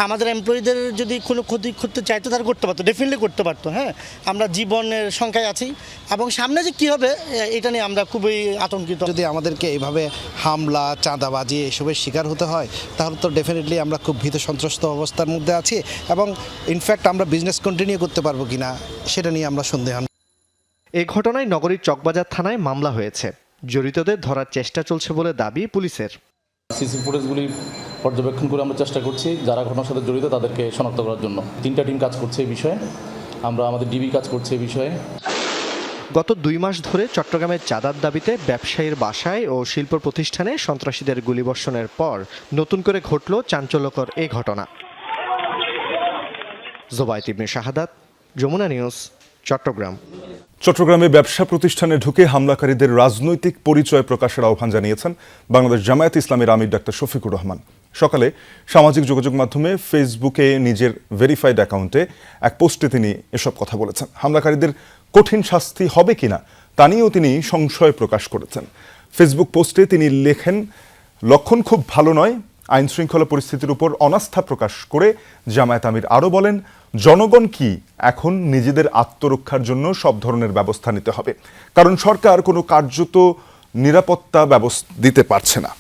আমাদের এমপ্লয়ীদের যদি কোনো ক্ষতি করতে চাইতো তারা করতে পারতো, ডেফিনেটলি করতে পারতো। হ্যাঁ, আমরা জীবনের সংখ্যায় আছি এবং সামনে যে কী হবে এটা নিয়ে আমরা খুবই আতঙ্কিত। যদি আমাদেরকে এইভাবে হামলা, চাঁদাবাজি এসবের শিকার হতে হয়, তাহলে তো ডেফিনেটলি আমরা খুব ভীত সন্ত্রস্ত অবস্থার মধ্যে আছি, এবং ইনফ্যাক্ট আমরা বিজনেস কন্টিনিউ করতে পারবো কিনা সেটা নিয়ে আমরা সন্দেহান। এই ঘটনায় নগরীর চকবাজার থানায় মামলা হয়েছে। জড়িতদের ধরার চেষ্টা চলছে বলে দাবি পুলিশের। সিসি ফুটেজগুলি পর্যবেক্ষণ করে আমরা চেষ্টা করছি যারা ঘটনার সাথে জড়িত তাদেরকে শনাক্ত করার জন্য। 3টা টিম কাজ করছে এই বিষয়ে, আমরা আমাদের ডিবি কাজ করছে এই বিষয়ে। গত 2 মাস ধরে চট্টগ্রামের চাঁদার দাবিতে ব্যবসায়ীর বাসায় ও শিল্প প্রতিষ্ঠানে সন্ত্রাসীদের গুলিবর্ষণের পর নতুন করে ঘটল চাঞ্চল্যকর এই ঘটনা। জোবায়েত ইবনে শাহাদাত, যমুনা নিউজ, চট্টগ্রাম। চট্টগ্রামে ব্যবসা প্রতিষ্ঠানে ঢুকে হামলাকারীদের রাজনৈতিক পরিচয় প্রকাশের আহ্বান জানিয়েছেন বাংলাদেশ জামায়াত ইসলামীর আমির ডাক্তার শফিকুর রহমান। সকালে সামাজিক যোগাযোগ মাধ্যমে ফেসবুকে নিজের ভেরিফাইড অ্যাকাউন্টে এক পোস্টে তিনি এসব কথা বলেছেন। হামলাকারীদের কঠিন শাস্তি হবে কিনা তা নিয়েও তিনি সংশয় প্রকাশ করেছেন। ফেসবুক পোস্টে তিনি লেখেন, লক্ষণ খুব ভালো নয়। আইন শৃঙ্খলা পরিস্থিতির উপর অনাস্থা প্রকাশ করে জামায়াত আমির আরও বলেন, জনগণ কি এখন নিজেদের আত্মরক্ষার জন্য সব ধরনের ব্যবস্থা নিতে হবে, কারণ সরকার কোনো কার্যত নিরাপত্তা ব্যবস্থা দিতে পারছে না।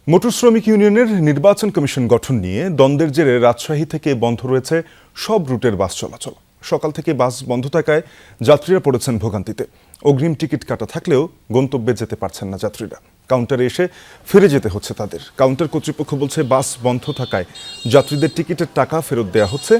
মোটর শ্রমিক ইউনিয়নের নির্বাচন কমিশন গঠন নিয়ে দ্বন্দ্বের জেরে রাজশাহী থেকে বন্ধ রয়েছে সব রুটের বাস চলাচল। সকাল থেকে বাস বন্ধ থাকায় যাত্রীরা পড়েছেন ভোগান্তিতে। অগ্রিম টিকিট কাটা থাকলেও গন্তব্যে যেতে পারছেন না যাত্রীরা। কাউন্টারে এসে ফিরে যেতে হচ্ছে তাদের। কাউন্টার কর্তৃপক্ষ বলছে, বাস বন্ধ থাকায় যাত্রীদের টিকিটের টাকা ফেরত দেওয়া হচ্ছে,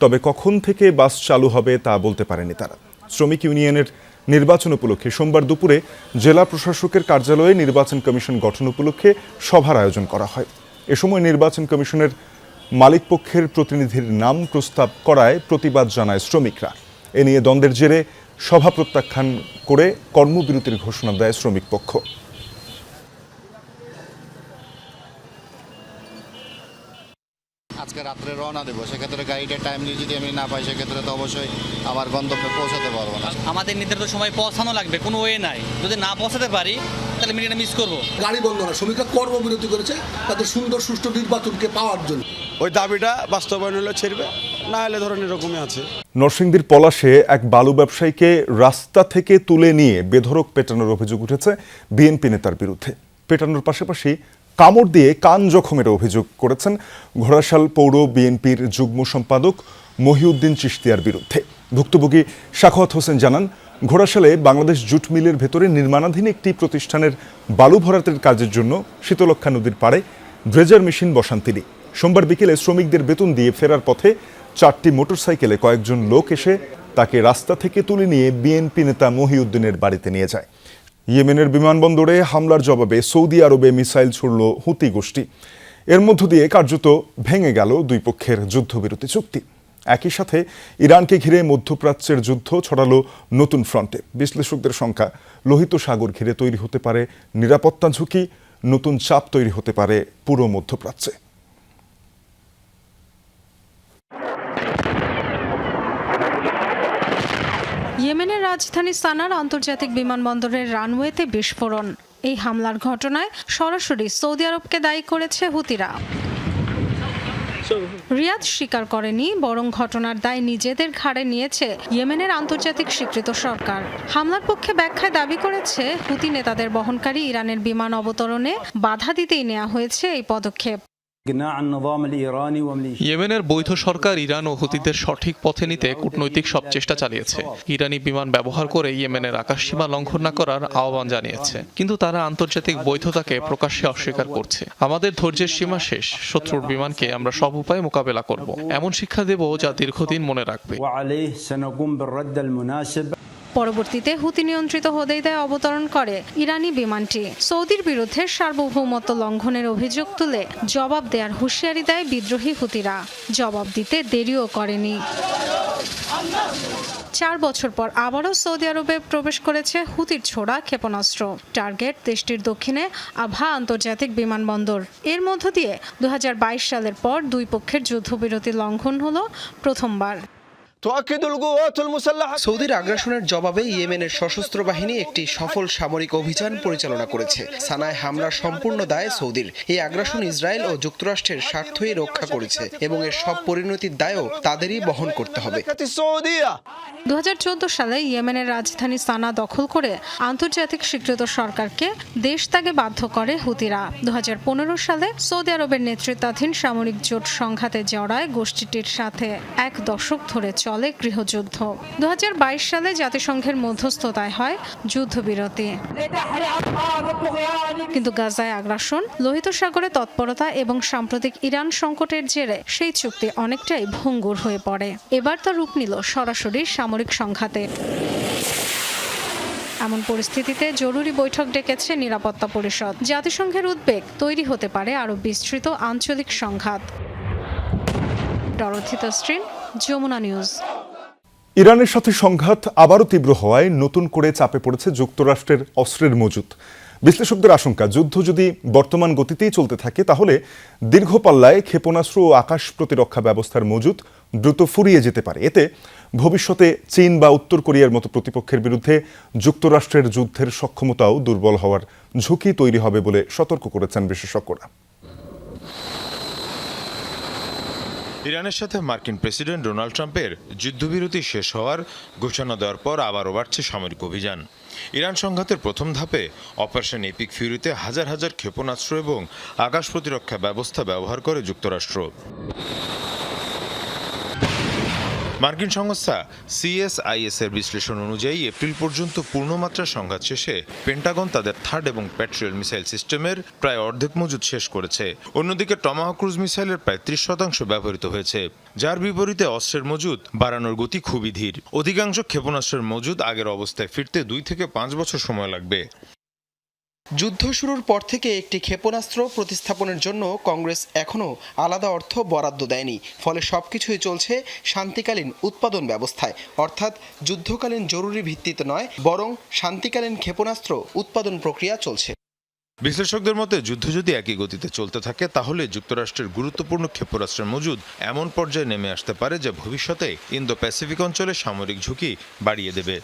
তবে কখন থেকে বাস চালু হবে তা বলতে পারেনি তারা। শ্রমিক ইউনিয়নের নির্বাচন উপলক্ষে সোমবার দুপুরে জেলা প্রশাসকের কার্যালয়ে নির্বাচন কমিশন গঠন উপলক্ষে সভার আয়োজন করা হয়। এ সময় নির্বাচন কমিশনের মালিকপক্ষের প্রতিনিধির নাম প্রস্তাব করায় প্রতিবাদ জানায় শ্রমিকরা। এ নিয়ে দ্বন্দ্বের জেরে সভা প্রত্যাখ্যান করে কর্মবিরতির ঘোষণা দেয় শ্রমিক পক্ষ। আজকে রাত্রে রওনা দেবো, সেক্ষেত্রে গাড়িটা টাইমলি যদি আমি না পাই, সেক্ষেত্রে তো অবশ্যই আমার গন্তব্যে পৌঁছাতে পারবো না। আমাদের নির্ধারিত সময় পৌঁছানো লাগবে, কোনো ওয়ে নাই। যদি না পৌঁছাতে পারি তাহলে মিনিটটা মিস করবো। গাড়ি বন্ধ না, শ্রমিকরা কর্মবিরতি করেছে তাদের সুন্দর সুষ্ঠু নির্বাচনকে পাওয়ার জন্য। ওই দাবিটা বাস্তবায়ন হলে ছেড়বে, না হলে ধরেন এরকমই আছে। নরসিংদীর পলাশে এক বালু ব্যবসায়ীকে রাস্তা থেকে তুলে নিয়ে বেধড়ক পেটানোর অভিযোগ উঠেছে বিএনপি নেতার বিরুদ্ধে। পেটানোর পাশাপাশি কামড় দিয়ে কান জখমের অভিযোগ করেছেন ঘোড়াশাল পৌর বিএনপির যুগ্ম সম্পাদক মহিউদ্দিন চিশতিয়ার বিরুদ্ধে। ভুক্তভোগী সাখাওয়াত হোসেন জানান, ঘোড়াশালে বাংলাদেশ জুট মিলের ভেতরে নির্মাণাধীন একটি প্রতিষ্ঠানের বালু ভরাটের কাজের জন্য শীতলক্ষা নদীর পাড়ে ড্রেজার মেশিন বসান তিনি। সোমবার বিকেলে শ্রমিকদের বেতন দিয়ে ফেরার পথে 4টি মোটরসাইকেলে কয়েকজন লোক এসে তাকে রাস্তা থেকে তুলে নিয়ে বিএনপি নেতা মহিউদ্দিনের বাড়িতে নিয়ে যায়। ইয়েমেনের বিমানবন্দরে হামলার জবাবে সৌদি আরবে মিসাইল ছুড়ল হুতি গোষ্ঠী। এর মধ্য দিয়ে কার্যত ভেঙে গেল দুই পক্ষের যুদ্ধবিরতি চুক্তি। একই সাথে ইরানকে ঘিরে মধ্যপ্রাচ্যের যুদ্ধ ছড়ালো নতুন ফ্রন্টে। বিশ্লেষকদের সংখ্যা, লোহিত সাগর ঘিরে তৈরি হতে পারে নিরাপত্তা ঝুঁকি, নতুন চাপ তৈরি হতে পারে পুরো মধ্যপ্রাচ্যে। ইয়েমেনের রাজধানী সানার আন্তর্জাতিক বিমানবন্দরের রানওয়েতে বিস্ফোরণ। এই হামলার ঘটনায় সরাসরি সৌদি আরবকে দায়ী করেছে হুতিরা। রিয়াদ স্বীকার করেনি, বরং ঘটনার দায় নিজেদের ঘাড়ে নিয়েছে ইয়েমেনের আন্তর্জাতিক স্বীকৃত সরকার। হামলার পক্ষে ব্যাখ্যায় দাবি করেছে, হুতি নেতাদের বহনকারী ইরানের বিমান অবতরণে বাধা দিতেই নেওয়া হয়েছে এই পদক্ষেপ। ইয়েমেনের বৈধ সরকার ইরান ও হুতিদের সঠিক পথে নিতে কূটনৈতিক সব চেষ্টা চালিয়েছে। ইরানি বিমান ব্যবহার করে ইয়েমেনের আকাশসীমা লঙ্ঘন না করার আহ্বান জানিয়েছে, কিন্তু তারা আন্তর্জাতিক বৈধতাকে প্রকাশ্যে অস্বীকার করছে। আমাদের ধৈর্যের সীমা শেষ, শত্রুর বিমানকে আমরা সব উপায়ে মোকাবেলা করব, এমন শিক্ষা দেব যা দীর্ঘদিন মনে রাখবে। পরবর্তীতে হুতি নিয়ন্ত্রিত হোদেইদায় অবতরণ করে ইরানি বিমানটি। সৌদির বিরুদ্ধে সার্বভৌমত্ব লঙ্ঘনের অভিযোগ তুলে জবাব দেওয়ার হুঁশিয়ারি দেয় বিদ্রোহী হুতিরা। জবাব দিতে দেরিও করেনি। 4 বছর পর আবারও সৌদি আরবে প্রবেশ করেছে হুতির ছোড়া ক্ষেপণাস্ত্র। টার্গেট দেশটির দক্ষিণে আভা আন্তর্জাতিক বিমানবন্দর। এর মধ্য দিয়ে 2022 সালের পর দুই পক্ষের যুদ্ধবিরতি লঙ্ঘন হলো প্রথমবার। সৌদির আগ্রাসনের জবাবে ইয়েমেনের সশস্ত্র বাহিনী একটি সফল সামরিক অভিযান পরিচালনা করেছে। সানায় হামলার সম্পূর্ণ দায় সৌদির। এই আগ্রাসন ইসরায়েল ও যুক্তরাষ্ট্রের স্বার্থই রক্ষা করেছে এবং এর সব পরিণতির দায়ও তাদেরই বহন করতে হবে। 2014 সালে ইয়েমেনের রাজধানী সানা দখল করে আন্তর্জাতিক স্বীকৃত সরকারকে দেশ ত্যাগে বাধ্য করে হুতিরা। 2015 সালে সৌদি আরবের নেতৃত্বাধীন সামরিক জোট সংঘাতে জড়ায় গোষ্ঠীটির সাথে 1 দশক ধরে চলে গৃহযুদ্ধ। 2022 সালে জাতিসংঘের মধ্যস্থতায় হয় যুদ্ধবিরতি। কিন্তু গাজায় আগ্রাসন, লোহিত সাগরে তৎপরতা এবং সাম্প্রতিক ইরান সংকটের জেরে সেই চুক্তি অনেকটাই ভঙ্গুর হয়ে পড়ে। এবার তা রূপ নিল সরাসরি সামরিক সংঘাতে। এমন পরিস্থিতিতে জরুরি বৈঠক ডেকেছে নিরাপত্তা পরিষদ। জাতিসংঘের উদ্বেগ, তৈরি হতে পারে আরও বিস্তৃত আঞ্চলিক সংঘাত। Dorothy Tasrin, Jamuna news. ইরানের সাথে সংঘাত আবারও তীব্র হওয়ায় নতুন করে চাপে পড়েছে যুক্তরাষ্ট্রের অস্ত্রের মজুত। বিশ্লেষকদের আশঙ্কা, যুদ্ধ যদি বর্তমান গতিতেই চলতে থাকে তাহলে দীর্ঘ পাল্লায় ক্ষেপণাস্ত্র ও আকাশ প্রতিরক্ষা ব্যবস্থার মজুত দ্রুত ফুরিয়ে যেতে পারে। এতে ভবিষ্যতে চীন বা উত্তর কোরিয়ার মতো প্রতিপক্ষের বিরুদ্ধে যুক্তরাষ্ট্রের যুদ্ধের সক্ষমতাও দুর্বল হওয়ার ঝুঁকি তৈরি হবে বলে সতর্ক করেছেন বিশেষজ্ঞরা। ইরানের সাথে মার্কিন প্রেসিডেন্ট ডোনাল্ড ট্রাম্পের যুদ্ধবিরতি শেষ হওয়ার ঘোষণা দেওয়ার পর আবারও বাড়ছে সামরিক অভিযান। ইরান সংঘাতের প্রথম ধাপে অপারেশন এপিক ফিউরিতে হাজার হাজার ক্ষেপণাস্ত্র এবং আকাশ প্রতিরক্ষা ব্যবস্থা ব্যবহার করে যুক্তরাষ্ট্র। মার্কিন সংস্থা CSIS এর বিশ্লেষণ অনুযায়ী এপ্রিল পর্যন্ত পূর্ণমাত্রার সংঘাত শেষে পেন্টাগন তাদের থার্ড এবং প্যাট্রিয়ট মিসাইল সিস্টেমের প্রায় অর্ধেক মজুদ শেষ করেছে। অন্যদিকে টমাহক ক্রুজ মিসাইলের প্রায় 30% ব্যবহৃত হয়েছে, যার বিপরীতে অস্ত্রের মজুদ বাড়ানোর গতি খুবই ধীর। অধিকাংশ ক্ষেপণাস্ত্রের মজুদ আগের অবস্থায় ফিরতে 2 থেকে 5 বছর সময় লাগবে। যুদ্ধ শুরুর পর থেকে একটি ক্ষেপণাস্ত্র প্রতিস্থাপনের জন্য কংগ্রেস এখনও আলাদা অর্থ বরাদ্দ দেয়নি, ফলে সবকিছুই চলছে শান্তিকালীন উৎপাদন ব্যবস্থায়, অর্থাৎ যুদ্ধকালীন জরুরি ভিত্তিতে নয়, বরং শান্তিকালীন ক্ষেপণাস্ত্র উৎপাদন প্রক্রিয়া চলছে। বিশ্লেষকদের মতে যুদ্ধ যদি একই গতিতে চলতে থাকে তাহলে যুক্তরাষ্ট্রের গুরুত্বপূর্ণ ক্ষেপণাস্ত্রের মজুদ এমন পর্যায়ে নেমে আসতে পারে যা ভবিষ্যতে ইন্দো প্যাসিফিক অঞ্চলে সামরিক ঝুঁকি বাড়িয়ে দেবে।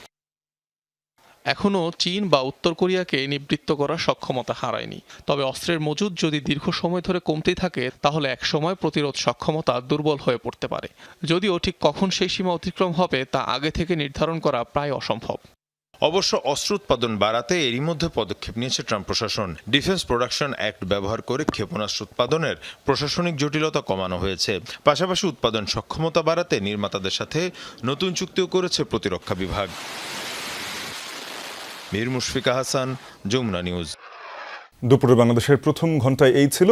এখনও চীন বা উত্তর কোরিয়াকে নিবৃত্ত করার সক্ষমতা হারায়নি, তবে অস্ত্রের মজুদ যদি দীর্ঘ সময় ধরে কমতেই থাকে তাহলে একসময় প্রতিরোধ সক্ষমতা দুর্বল হয়ে পড়তে পারে। যদিও ঠিক কখন সেই সীমা অতিক্রম হবে তা আগে থেকে নির্ধারণ করা প্রায় অসম্ভব। অবশ্য অস্ত্র উৎপাদন বাড়াতে এরই মধ্যে পদক্ষেপ নিয়েছে ট্রাম্প প্রশাসন। ডিফেন্স প্রোডাকশন অ্যাক্ট ব্যবহার করে ক্ষেপণাস্ত্র উৎপাদনের প্রশাসনিক জটিলতা কমানো হয়েছে। পাশাপাশি উৎপাদন সক্ষমতা বাড়াতে নির্মাতাদের সাথে নতুন চুক্তিও করেছে প্রতিরক্ষা বিভাগ। মীর মুশফিকা হাসান, যমুনা নিউজ। দুপুরে বাংলাদেশের প্রথম ঘন্টায় এই ছিল।